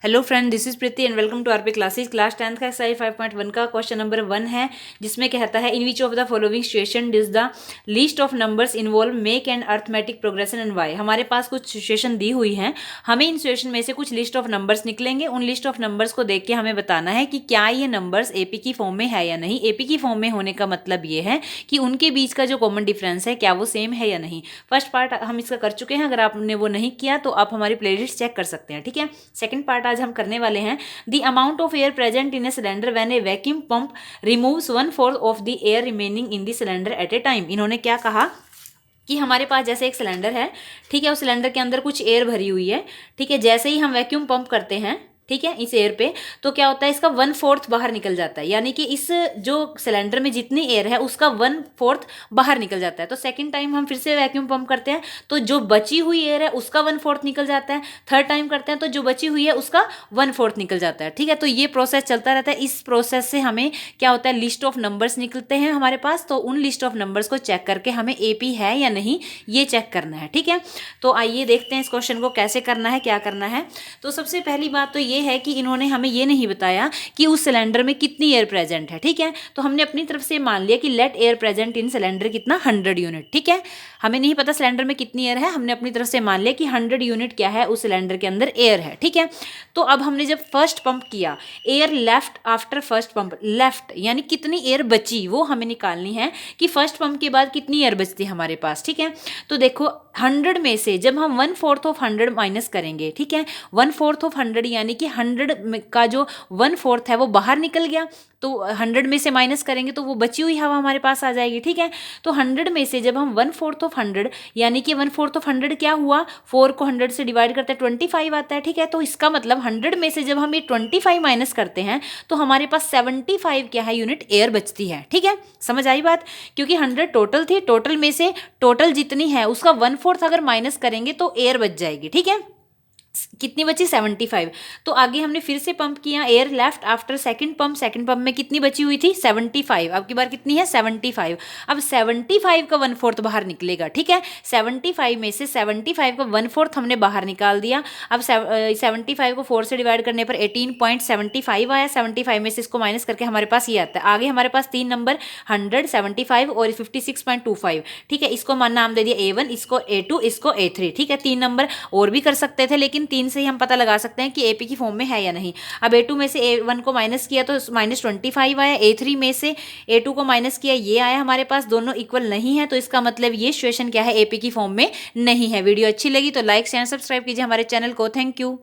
Hello friend, this is Preeti and welcome to RP classes. Class 10th का exercise 5.1 का question number 1 है, जिसमें कहता है in which of the following situation does the list of numbers involve make and arithmetic progression and why. हमारे पास कुछ situation दी हुई हैं, हमें इन सिचुएशन में से कुछ लिस्ट ऑफ नंबर्स निकलेंगे। उन लिस्ट ऑफ नंबर्स को देख के हमें बताना है कि क्या ये नंबर्स एपी की फॉर्म में है या नहीं। एपी की फॉर्म में होने का मतलब ये है कि उनके बीच का जो कॉमन डिफरेंस है क्या वो सेम है या नहीं। फर्स्ट पार्ट हम इसका कर चुके हैं, अगर आपने वो नहीं किया तो आप हमारी प्लेलिस्ट चेक कर सकते हैं, ठीक है। सेकंड पार्ट आज हम करने वाले हैं the amount of air present in a cylinder when a vacuum pump removes 1/4 of the air remaining in the cylinder at a time। इन्होंने क्या कहा कि हमारे पास जैसे एक सिलेंडर है, ठीक है, उस सिलेंडर के अंदर कुछ एयर भरी हुई है, ठीक है। जैसे ही हम वैक्यूम पंप करते हैं, ठीक है, इस एयर पे, तो क्या होता है, इसका 1/4 बाहर निकल जाता है, यानी कि इस जो सिलेंडर में जितनी एयर है उसका 1/4 बाहर निकल जाता है। तो सेकंड टाइम हम फिर से वैक्यूम पंप करते हैं तो जो बची हुई एयर है उसका 1/4 निकल जाता है। थर्ड टाइम करते हैं तो जो बची हुई है उसका 1/4 निकल जाता है, ठीक है। तो ये प्रोसेस चलता रहता है। इस प्रोसेस से हमें क्या होता है, लिस्ट ऑफ नंबर्स निकलते हैं हमारे पास। तो उन लिस्ट ऑफ नंबर्स को चेक करके हमें एपी है या नहीं ये चेक करना है, ठीक है। तो आइए देखते हैं इस क्वेश्चन को कैसे करना है, क्या करना है। तो सबसे पहली बात तो ये है कि इन्होंने हमें ये नहीं बताया कि उस सिलेंडर में कितनी एयर प्रेजेंट है, ठीक है। तो हमने अपनी तरफ से मान लिया कि let air present in cylinder कितना 100 यूनिट, ठीक है। हमें नहीं पता सिलेंडर में कितनी एयर है, हमने अपनी तरफ से मान लिया कि 100 यूनिट क्या है, उस सिलेंडर के अंदर एयर है, ठीक है। तो अब हमने जब फर्स्ट पंप किया, air left after first pump, left यानी कितनी एयर बची वो हमें निकालनी है कि फर्स्ट पंप के बाद कितनी एयर बचती है हमारे पास, ठीक है। तो देखो 100 में से जब हम 1/4 ऑफ 100 माइनस करेंगे, ठीक है, 1/4 ऑफ 100 यानी कि 100 का जो 1/4 है वो बाहर निकल गया, तो 100 में से माइनस करेंगे तो वो बची हुई हवा हमारे पास आ जाएगी, ठीक है। तो 100 में से जब हम 1/4 ऑफ 100 यानी कि 1/4 ऑफ 100 क्या हुआ, 4 को 100 से डिवाइड करते हैं 25 आता है, ठीक है। तो इसका मतलब 100 में से जब हम ये 25 माइनस करते हैं तो हमारे पास 75 क्या है यूनिट एयर बचती है, ठीक है। समझ आई बात, क्योंकि 100 टोटल थी, टोटल में से टोटल जितनी है उसका 1/4 अगर माइनस करेंगे तो एयर बच जाएगी, ठीक है। कितनी बची, 75। तो आगे हमने फिर से पंप किया, air left after second pump में कितनी बची हुई थी, 75। अब की बार कितनी है, 75। अब 75 का 1/4 बाहर निकलेगा, ठीक है। 75 में से 75 का 1/4 हमने बाहर निकाल दिया। अब 75 को 4 से डिवाइड करने पर 18.75 आया। 75 में से इसको माइनस करके हमारे पास ये आता है। आगे हमारे पास 3 नंबर 100, 75 और 56.25, ठीक है। इसको नाम दे दिया A1, इसको A2, इसको A3, ठीक है। 3 नंबर और भी कर सकते थे, लेकिन 3 से ही हम पता लगा सकते हैं कि एपी की फॉर्म में है या नहीं। अब A2 में से A1 को माइनस किया तो -25 आया। A3 में से A2 को माइनस किया, ये आया हमारे पास, दोनों इक्वल नहीं है, तो इसका मतलब ये सिचुएशन क्या है, एपी की फॉर्म में नहीं है। वीडियो अच्छी लगी तो लाइक शेयर सब्सक्राइब कीजिए हमारे चैनल को। Thank you.